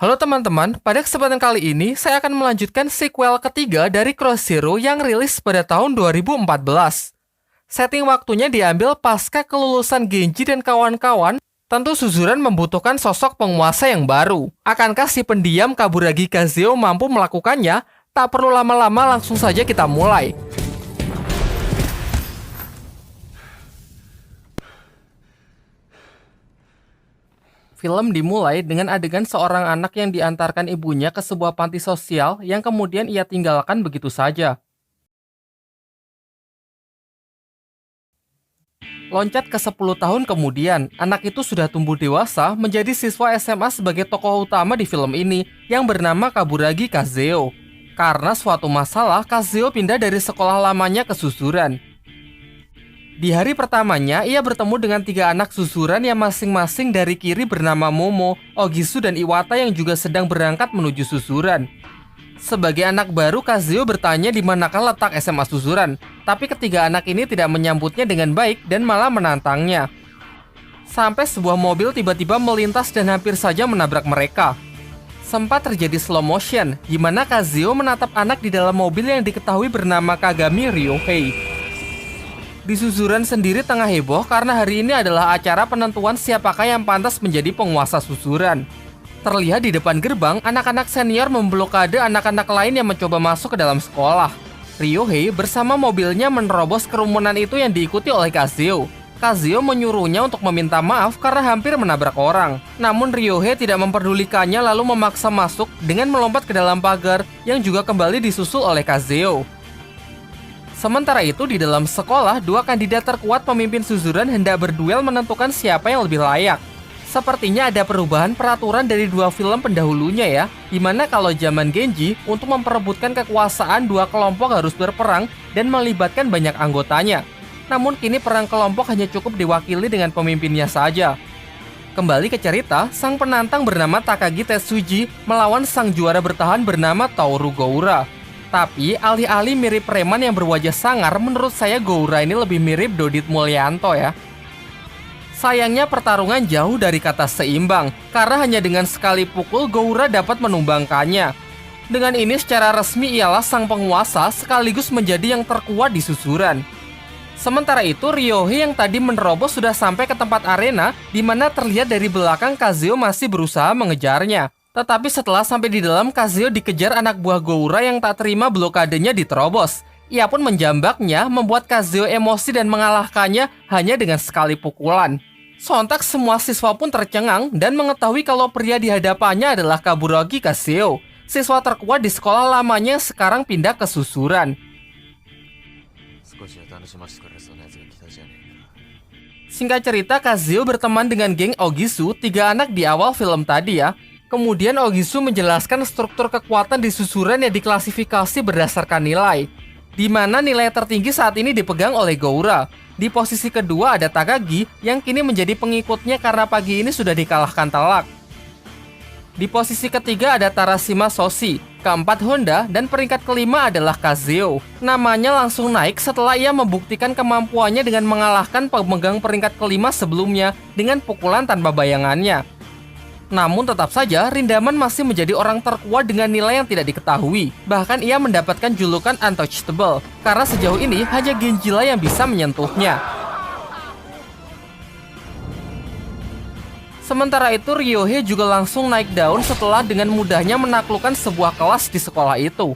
Halo teman-teman, pada kesempatan kali ini saya akan melanjutkan sequel ketiga dari Cross Zero yang rilis pada tahun 2014. Setting waktunya diambil pasca kelulusan Genji dan kawan-kawan. Tentu Suzuran membutuhkan sosok penguasa yang baru. Akankah si pendiam Kaburagi Kazeo mampu melakukannya? Tak perlu lama-lama, langsung saja kita mulai. Film dimulai dengan adegan seorang anak yang diantarkan ibunya ke sebuah panti sosial yang kemudian ia tinggalkan begitu saja. Loncat ke 10 tahun kemudian, anak itu sudah tumbuh dewasa menjadi siswa SMA sebagai tokoh utama di film ini yang bernama Kaburagi Kazeo. Karena suatu masalah, Kazeo pindah dari sekolah lamanya ke Suzuran. Di hari pertamanya, ia bertemu dengan 3 anak Suzuran yang masing-masing dari kiri bernama Momo, Ogisu, dan Iwata yang juga sedang berangkat menuju Suzuran. Sebagai anak baru, Kazeo bertanya di manakah letak SMA Suzuran, tapi ketiga anak ini tidak menyambutnya dengan baik dan malah menantangnya. Sampai sebuah mobil tiba-tiba melintas dan hampir saja menabrak mereka. Sempat terjadi slow motion, di mana Kazeo menatap anak di dalam mobil yang diketahui bernama Kagami Ryohei. Di Suzuran sendiri tengah heboh karena hari ini adalah acara penentuan siapakah yang pantas menjadi penguasa Suzuran. Terlihat di depan gerbang, anak-anak senior memblokade anak-anak lain yang mencoba masuk ke dalam sekolah. Ryohei bersama mobilnya menerobos kerumunan itu yang diikuti oleh Kazeo. Kazeo menyuruhnya untuk meminta maaf karena hampir menabrak orang. Namun Ryohei tidak memperdulikannya lalu memaksa masuk dengan melompat ke dalam pagar yang juga kembali disusul oleh Kazeo. Sementara itu di dalam sekolah, 2 kandidat terkuat pemimpin Suzuran hendak berduel menentukan siapa yang lebih layak. Sepertinya ada perubahan peraturan dari 2 film pendahulunya ya, dimana kalau zaman Genji, untuk memperebutkan kekuasaan 2 kelompok harus berperang dan melibatkan banyak anggotanya. Namun kini perang kelompok hanya cukup diwakili dengan pemimpinnya saja. Kembali ke cerita, sang penantang bernama Takagi Tetsuji melawan sang juara bertahan bernama Toru Goura. Tapi alih-alih mirip preman yang berwajah sangar, menurut saya Goura ini lebih mirip Dodit Mulyanto ya. Sayangnya pertarungan jauh dari kata seimbang, karena hanya dengan sekali pukul Goura dapat menumbangkannya. Dengan ini secara resmi ialah sang penguasa sekaligus menjadi yang terkuat di Suzuran. Sementara itu Ryohei yang tadi menerobos sudah sampai ke tempat arena, di mana terlihat dari belakang Kazeo masih berusaha mengejarnya. Tetapi setelah sampai di dalam, Kazeo dikejar anak buah Goura yang tak terima blokadenya diterobos. Ia pun menjambaknya, membuat Kazeo emosi dan mengalahkannya hanya dengan sekali pukulan. Sontak semua siswa pun tercengang dan mengetahui kalau pria di hadapannya adalah Kaburagi Kazeo, siswa terkuat di sekolah lamanya yang sekarang pindah ke Suzuran. Singkat cerita, Kazeo berteman dengan geng Ogisu, 3 anak di awal film tadi ya. Kemudian Ogisu menjelaskan struktur kekuatan di Suzuran yang diklasifikasi berdasarkan nilai, di mana nilai tertinggi saat ini dipegang oleh Goura. Di posisi kedua ada Takagi yang kini menjadi pengikutnya karena pagi ini sudah dikalahkan telak. Di posisi ketiga ada Tarashima Soshi, keempat Honda, dan peringkat kelima adalah Kazeo. Namanya langsung naik setelah ia membuktikan kemampuannya dengan mengalahkan pemegang peringkat kelima sebelumnya dengan pukulan tanpa bayangannya. Namun tetap saja, Rindaman masih menjadi orang terkuat dengan nilai yang tidak diketahui. Bahkan ia mendapatkan julukan untouchable, karena sejauh ini hanya Genji-lah yang bisa menyentuhnya. Sementara itu, Ryohei juga langsung naik daun setelah dengan mudahnya menaklukkan sebuah kelas di sekolah itu.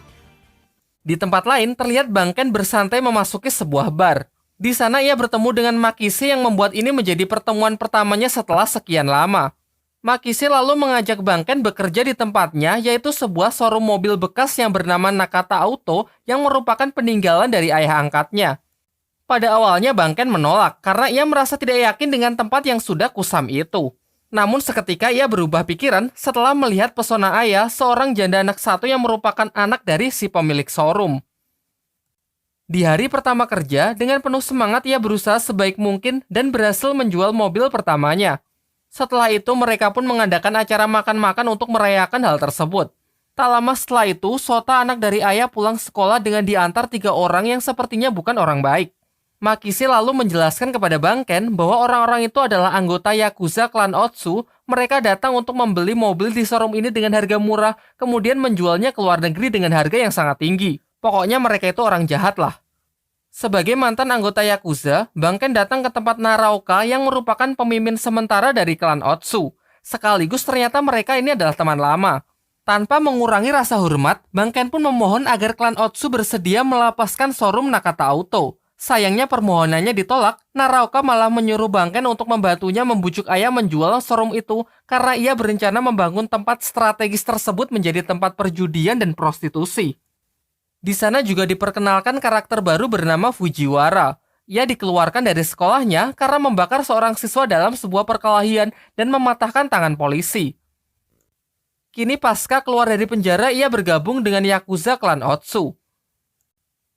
Di tempat lain, terlihat Banken bersantai memasuki sebuah bar. Di sana ia bertemu dengan Makise yang membuat ini menjadi pertemuan pertamanya setelah sekian lama. Makise lalu mengajak Banken bekerja di tempatnya, yaitu sebuah showroom mobil bekas yang bernama Nakata Auto yang merupakan peninggalan dari ayah angkatnya. Pada awalnya Banken menolak karena ia merasa tidak yakin dengan tempat yang sudah kusam itu. Namun seketika ia berubah pikiran setelah melihat pesona ayah, seorang janda anak satu yang merupakan anak dari si pemilik showroom. Di hari pertama kerja, dengan penuh semangat ia berusaha sebaik mungkin dan berhasil menjual mobil pertamanya. Setelah itu mereka pun mengadakan acara makan-makan untuk merayakan hal tersebut. Tak lama setelah itu, Sota anak dari ayah pulang sekolah dengan diantar 3 orang yang sepertinya bukan orang baik. Makise lalu menjelaskan kepada Banken bahwa orang-orang itu adalah anggota Yakuza klan Otsu, mereka datang untuk membeli mobil di showroom ini dengan harga murah, kemudian menjualnya ke luar negeri dengan harga yang sangat tinggi. Pokoknya mereka itu orang jahat lah. Sebagai mantan anggota Yakuza, Bang Ken datang ke tempat Naraoka yang merupakan pemimpin sementara dari klan Otsu. Sekaligus ternyata mereka ini adalah teman lama. Tanpa mengurangi rasa hormat, Bang Ken pun memohon agar klan Otsu bersedia melepaskan showroom Nakata Auto. Sayangnya permohonannya ditolak, Naraoka malah menyuruh Bang Ken untuk membantunya membujuk ayah menjual showroom itu karena ia berencana membangun tempat strategis tersebut menjadi tempat perjudian dan prostitusi. Di sana juga diperkenalkan karakter baru bernama Fujiwara. Ia dikeluarkan dari sekolahnya karena membakar seorang siswa dalam sebuah perkelahian dan mematahkan tangan polisi. Kini pasca keluar dari penjara, ia bergabung dengan Yakuza klan Otsu.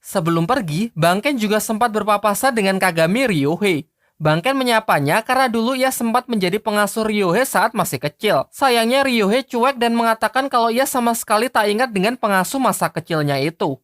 Sebelum pergi, Bang Ken juga sempat berpapasan dengan Kagami Ryohei. Bang Ken menyapanya karena dulu ia sempat menjadi pengasuh Ryohei saat masih kecil. Sayangnya Ryohei cuek dan mengatakan kalau ia sama sekali tak ingat dengan pengasuh masa kecilnya itu.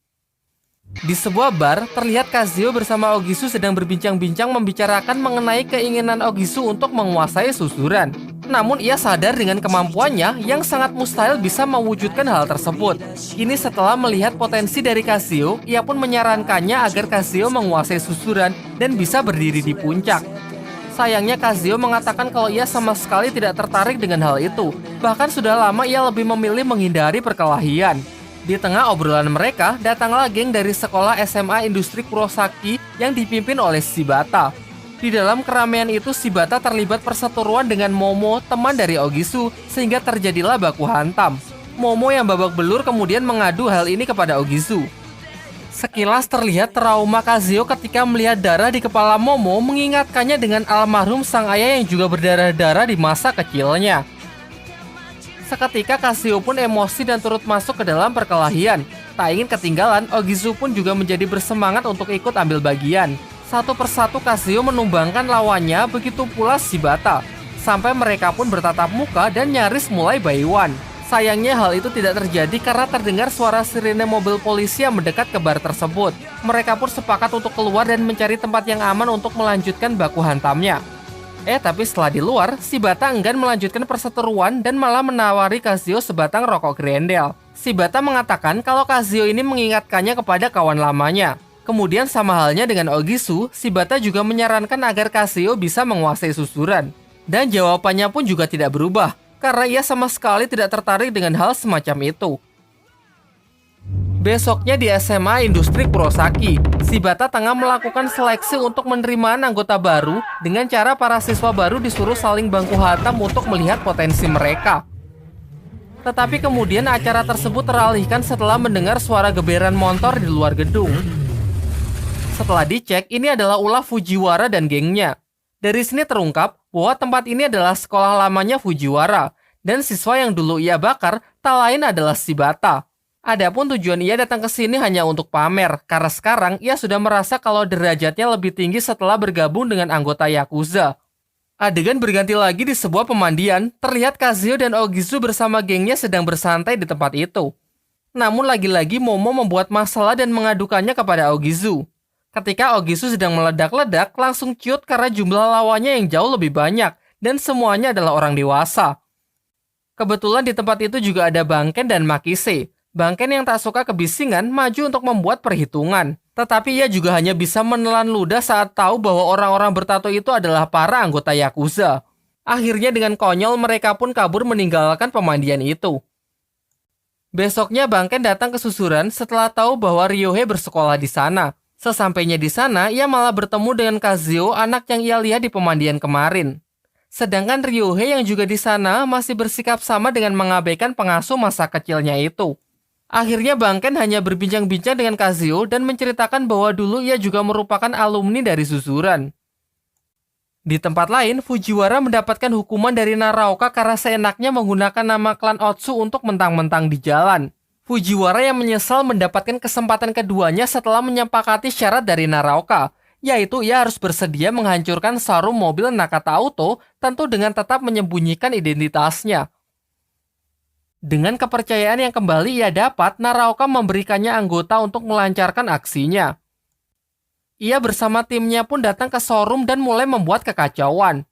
Di sebuah bar, terlihat Kazuo bersama Ogisu sedang berbincang-bincang membicarakan mengenai keinginan Ogisu untuk menguasai susuran. Namun ia sadar dengan kemampuannya yang sangat mustahil bisa mewujudkan hal tersebut. Kini setelah melihat potensi dari Kazuo, ia pun menyarankannya agar Kazuo menguasai susuran dan bisa berdiri di puncak. Sayangnya Kazuo mengatakan kalau ia sama sekali tidak tertarik dengan hal itu. Bahkan sudah lama ia lebih memilih menghindari perkelahian. Di tengah obrolan mereka, datanglah geng dari sekolah SMA Industri Kurosaki yang dipimpin oleh Shibata. Di dalam keramaian itu, Shibata terlibat perseteruan dengan Momo, teman dari Ogisu, sehingga terjadilah baku hantam. Momo yang babak belur kemudian mengadu hal ini kepada Ogisu. Sekilas terlihat trauma Kazuo ketika melihat darah di kepala Momo mengingatkannya dengan almarhum sang ayah yang juga berdarah-darah di masa kecilnya. Seketika Kazuo pun emosi dan turut masuk ke dalam perkelahian. Tak ingin ketinggalan, Ogisu pun juga menjadi bersemangat untuk ikut ambil bagian. Satu persatu Kazuo menumbangkan lawannya, begitu pula Shibata. Sampai mereka pun bertatap muka dan nyaris mulai baiwan. Sayangnya hal itu tidak terjadi karena terdengar suara sirine mobil polisi yang mendekat ke bar tersebut. Mereka pun sepakat untuk keluar dan mencari tempat yang aman untuk melanjutkan baku hantamnya. Tapi setelah di luar, Shibata enggan melanjutkan perseteruan dan malah menawari Kazuo sebatang rokok Grendel. Shibata mengatakan kalau Kazuo ini mengingatkannya kepada kawan lamanya. Kemudian sama halnya dengan Ogisu, Shibata juga menyarankan agar Kazuo bisa menguasai susuran. Dan jawabannya pun juga tidak berubah, karena ia sama sekali tidak tertarik dengan hal semacam itu. Besoknya di SMA Industri Kurosaki, Shibata tengah melakukan seleksi untuk menerima anggota baru dengan cara para siswa baru disuruh saling baku hantam untuk melihat potensi mereka. Tetapi kemudian acara tersebut teralihkan setelah mendengar suara geberan motor di luar gedung. Setelah dicek, ini adalah ulah Fujiwara dan gengnya. Dari sini terungkap bahwa tempat ini adalah sekolah lamanya Fujiwara, dan siswa yang dulu ia bakar tak lain adalah Shibata. Adapun tujuan ia datang ke sini hanya untuk pamer, karena sekarang ia sudah merasa kalau derajatnya lebih tinggi setelah bergabung dengan anggota Yakuza. Adegan berganti lagi di sebuah pemandian, terlihat Kazuo dan Ogisu bersama gengnya sedang bersantai di tempat itu. Namun lagi-lagi Momo membuat masalah dan mengadukannya kepada Ogisu. Ketika Ogisu sedang meledak-ledak, langsung ciut karena jumlah lawannya yang jauh lebih banyak, dan semuanya adalah orang dewasa. Kebetulan di tempat itu juga ada Bang Ken dan Makise. Bang Ken yang tak suka kebisingan maju untuk membuat perhitungan. Tetapi ia juga hanya bisa menelan ludah saat tahu bahwa orang-orang bertato itu adalah para anggota Yakuza. Akhirnya dengan konyol mereka pun kabur meninggalkan pemandian itu. Besoknya Bang Ken datang ke susuran setelah tahu bahwa Ryohei bersekolah di sana. Sesampainya di sana, ia malah bertemu dengan Kazuo, anak yang ia lihat di pemandian kemarin. Sedangkan Ryohei yang juga di sana masih bersikap sama dengan mengabaikan pengasuh masa kecilnya itu. Akhirnya Bang Ken hanya berbincang-bincang dengan Kazuo dan menceritakan bahwa dulu ia juga merupakan alumni dari susuran. Di tempat lain, Fujiwara mendapatkan hukuman dari Naraoka karena seenaknya menggunakan nama klan Otsu untuk mentang-mentang di jalan. Fujiwara yang menyesal mendapatkan kesempatan keduanya setelah menyepakati syarat dari Naraoka, yaitu ia harus bersedia menghancurkan showroom mobil Nakata Auto, tentu dengan tetap menyembunyikan identitasnya. Dengan kepercayaan yang kembali ia dapat, Naraoka memberikannya anggota untuk melancarkan aksinya. Ia bersama timnya pun datang ke showroom dan mulai membuat kekacauan.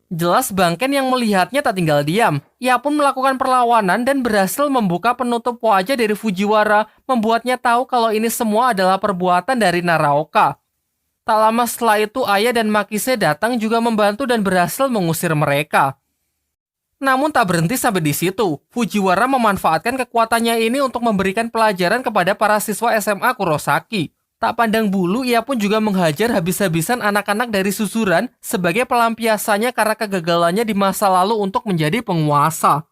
Jelas Bangken yang melihatnya tak tinggal diam. Ia pun melakukan perlawanan dan berhasil membuka penutup wajah dari Fujiwara, membuatnya tahu kalau ini semua adalah perbuatan dari Naraoka. Tak lama setelah itu, Aya dan Makise datang juga membantu dan berhasil mengusir mereka. Namun tak berhenti sampai di situ. Fujiwara memanfaatkan kekuatannya ini untuk memberikan pelajaran kepada para siswa SMA Kurosaki. Tak pandang bulu, ia pun juga menghajar habis-habisan anak-anak dari susuran sebagai pelampiasannya karena kegagalannya di masa lalu untuk menjadi penguasa.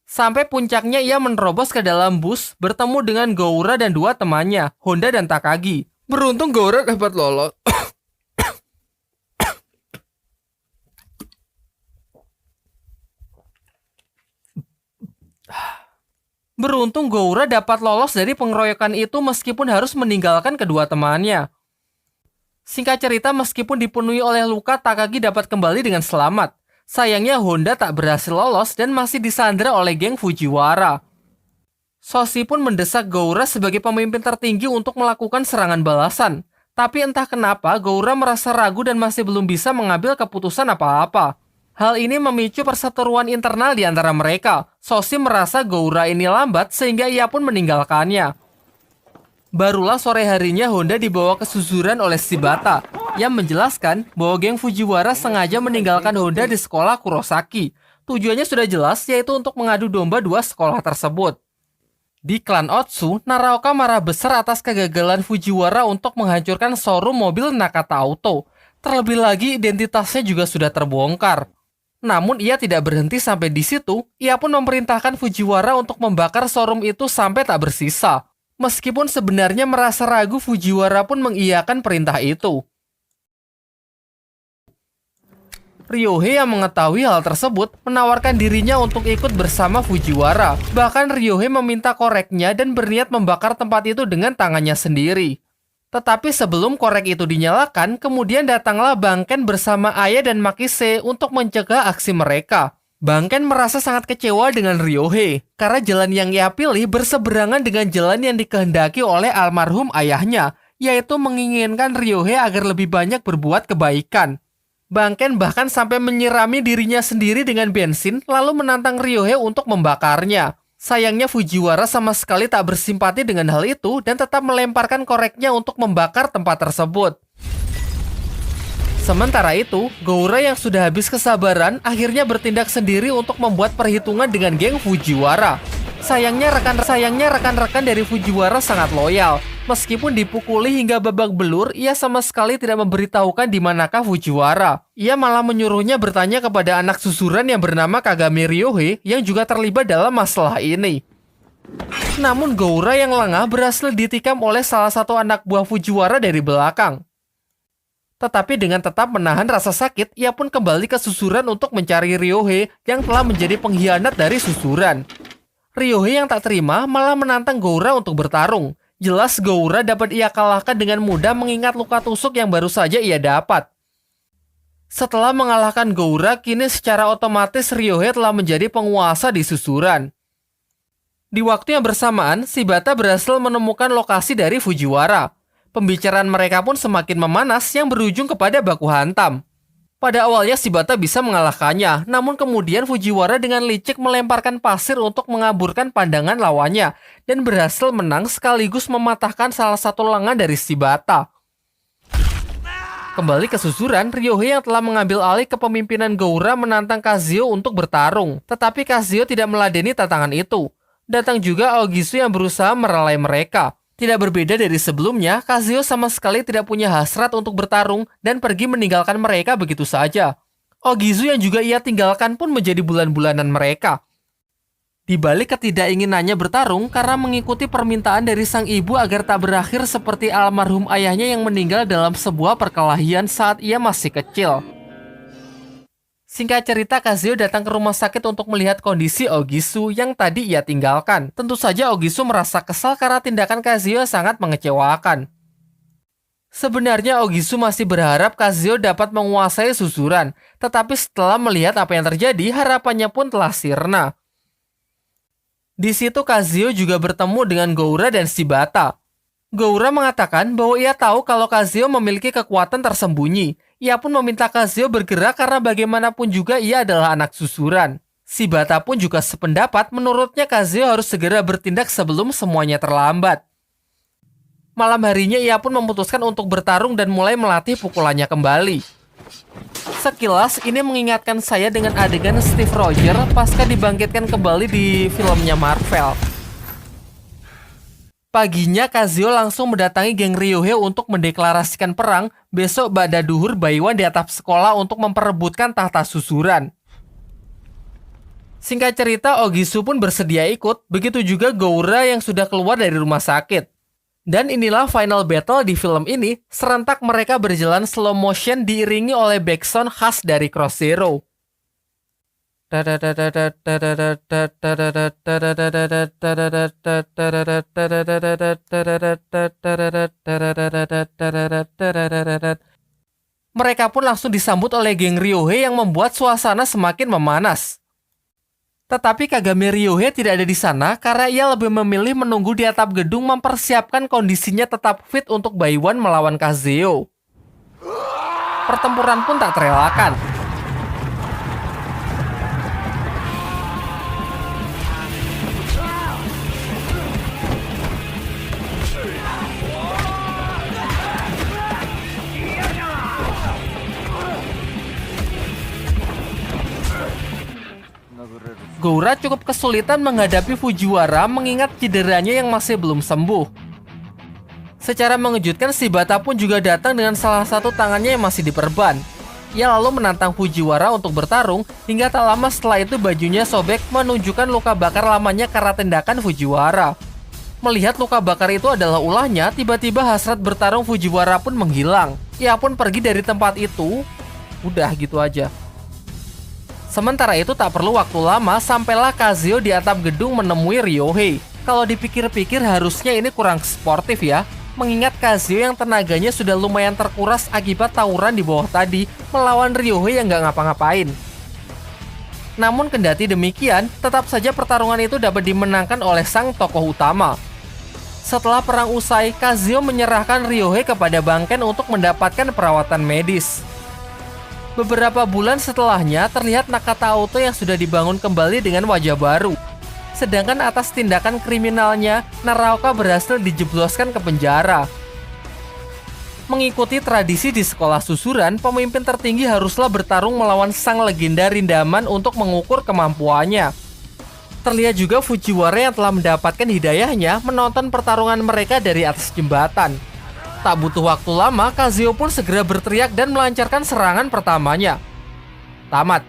Sampai puncaknya ia menerobos ke dalam bus, bertemu dengan Goura dan dua temannya, Honda dan Takagi. Beruntung Goura dapat lolos. Beruntung Goura dapat lolos dari pengeroyokan itu meskipun harus meninggalkan kedua temannya. Singkat cerita, meskipun dipenuhi oleh luka, Takagi dapat kembali dengan selamat. Sayangnya Honda tak berhasil lolos dan masih disandra oleh geng Fujiwara. Soshi pun mendesak Goura sebagai pemimpin tertinggi untuk melakukan serangan balasan. Tapi entah kenapa Goura merasa ragu dan masih belum bisa mengambil keputusan apa-apa. Hal ini memicu perseteruan internal di antara mereka. Soshi merasa Goura ini lambat sehingga ia pun meninggalkannya. Barulah sore harinya Honda dibawa ke suzuran oleh Shibata yang menjelaskan bahwa geng Fujiwara sengaja meninggalkan Honda di sekolah Kurosaki. Tujuannya sudah jelas, yaitu untuk mengadu domba dua sekolah tersebut. Di klan Otsu, Naraoka marah besar atas kegagalan Fujiwara untuk menghancurkan showroom mobil Nakata Auto. Terlebih lagi identitasnya juga sudah terbongkar. Namun ia tidak berhenti sampai di situ, ia pun memerintahkan Fujiwara untuk membakar showroom itu sampai tak bersisa. Meskipun sebenarnya merasa ragu, Fujiwara pun mengiyakan perintah itu. Ryohei yang mengetahui hal tersebut menawarkan dirinya untuk ikut bersama Fujiwara. Bahkan Ryohei meminta koreknya dan berniat membakar tempat itu dengan tangannya sendiri. Tetapi sebelum korek itu dinyalakan, kemudian datanglah Bangken bersama Aya dan Makise untuk mencegah aksi mereka. Bangken merasa sangat kecewa dengan Ryohei, karena jalan yang ia pilih berseberangan dengan jalan yang dikehendaki oleh almarhum ayahnya, yaitu menginginkan Ryohei agar lebih banyak berbuat kebaikan. Bangken bahkan sampai menyirami dirinya sendiri dengan bensin, lalu menantang Ryohei untuk membakarnya. Sayangnya Fujiwara sama sekali tak bersimpati dengan hal itu dan tetap melemparkan koreknya untuk membakar tempat tersebut. Sementara itu, Goura yang sudah habis kesabaran akhirnya bertindak sendiri untuk membuat perhitungan dengan geng Fujiwara. Sayangnya rekan-rekan dari Fujiwara sangat loyal. Meskipun dipukuli hingga babak belur, ia sama sekali tidak memberitahukan di manakah Fujiwara. Ia malah menyuruhnya bertanya kepada anak susuran yang bernama Kagami Ryohei yang juga terlibat dalam masalah ini. Namun Goura yang lengah berhasil ditikam oleh salah satu anak buah Fujiwara dari belakang. Tetapi dengan tetap menahan rasa sakit, ia pun kembali ke susuran untuk mencari Ryohei yang telah menjadi pengkhianat dari susuran. Ryohei yang tak terima malah menantang Goura untuk bertarung. Jelas Goura dapat ia kalahkan dengan mudah mengingat luka tusuk yang baru saja ia dapat. Setelah mengalahkan Goura, kini secara otomatis Ryohei telah menjadi penguasa di susuran. Di waktu yang bersamaan, Shibata berhasil menemukan lokasi dari Fujiwara. Pembicaraan mereka pun semakin memanas yang berujung kepada baku hantam. Pada awalnya Shibata bisa mengalahkannya, namun kemudian Fujiwara dengan licik melemparkan pasir untuk mengaburkan pandangan lawannya dan berhasil menang sekaligus mematahkan salah satu lengan dari Shibata. Kembali ke susuran, Ryohei yang telah mengambil alih kepemimpinan Goura menantang Kazuo untuk bertarung, tetapi Kazuo tidak meladeni tantangan itu. Datang juga Aogisu yang berusaha merelai mereka. Tidak berbeda dari sebelumnya, Kazuo sama sekali tidak punya hasrat untuk bertarung dan pergi meninggalkan mereka begitu saja. Ogizu yang juga ia tinggalkan pun menjadi bulan-bulanan mereka. Di balik ketidakinginannya bertarung karena mengikuti permintaan dari sang ibu agar tak berakhir seperti almarhum ayahnya yang meninggal dalam sebuah perkelahian saat ia masih kecil. Singkat cerita, Kazuo datang ke rumah sakit untuk melihat kondisi Ogisu yang tadi ia tinggalkan. Tentu saja Ogisu merasa kesal karena tindakan Kazuo sangat mengecewakan. Sebenarnya Ogisu masih berharap Kazuo dapat menguasai susuran, tetapi setelah melihat apa yang terjadi, harapannya pun telah sirna. Di situ Kazuo juga bertemu dengan Goura dan Shibata. Goura mengatakan bahwa ia tahu kalau Kazuo memiliki kekuatan tersembunyi. Ia pun meminta Kazuo bergerak karena bagaimanapun juga ia adalah anak susuran. Shibata pun juga sependapat, menurutnya Kazuo harus segera bertindak sebelum semuanya terlambat. Malam harinya ia pun memutuskan untuk bertarung dan mulai melatih pukulannya kembali. Sekilas ini mengingatkan saya dengan adegan Steve Rogers pasca dibangkitkan kembali di filmnya Marvel. Paginya Kazuo langsung mendatangi geng Ryohei untuk mendeklarasikan perang. Besok ba'da duhur Baiwan di atap sekolah untuk memperebutkan tahta susuran. Singkat cerita, Ogisu pun bersedia ikut, begitu juga Goura yang sudah keluar dari rumah sakit. Dan inilah final battle di film ini, serentak mereka berjalan slow motion diiringi oleh backsound khas dari Cross Zero. Mereka pun langsung disambut oleh geng Ryohei yang membuat suasana semakin memanas. Tetapi Kagami Ryohei tidak ada di sana karena ia lebih memilih menunggu di atap gedung mempersiapkan kondisinya tetap fit untuk Baiwan melawan Kazuo. Pertempuran pun tak terelakkan. Goura cukup kesulitan menghadapi Fujiwara mengingat cederanya yang masih belum sembuh. Secara mengejutkan, Shibata pun juga datang dengan salah satu tangannya yang masih diperban. Ia lalu menantang Fujiwara untuk bertarung, hingga tak lama setelah itu bajunya sobek menunjukkan luka bakar lamanya karena tindakan Fujiwara. Melihat luka bakar itu adalah ulahnya, tiba-tiba hasrat bertarung Fujiwara pun menghilang. Ia pun pergi dari tempat itu. Udah gitu aja. Sementara itu tak perlu waktu lama, sampailah Kazuo di atap gedung menemui Ryohei. Kalau dipikir-pikir harusnya ini kurang sportif ya, mengingat Kazuo yang tenaganya sudah lumayan terkuras akibat tawuran di bawah tadi melawan Ryohei yang gak ngapa-ngapain. Namun kendati demikian, tetap saja pertarungan itu dapat dimenangkan oleh sang tokoh utama. Setelah perang usai, Kazuo menyerahkan Ryohei kepada Banken untuk mendapatkan perawatan medis. Beberapa bulan setelahnya, terlihat Nakata Auto yang sudah dibangun kembali dengan wajah baru. Sedangkan atas tindakan kriminalnya, Naraoka berhasil dijebloskan ke penjara. Mengikuti tradisi di sekolah susuran, pemimpin tertinggi haruslah bertarung melawan sang legenda Rindaman untuk mengukur kemampuannya. Terlihat juga Fujiwara yang telah mendapatkan hidayahnya menonton pertarungan mereka dari atas jembatan. Tak butuh waktu lama, Kazuo pun segera berteriak dan melancarkan serangan pertamanya. Tamat.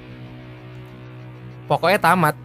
Pokoknya tamat.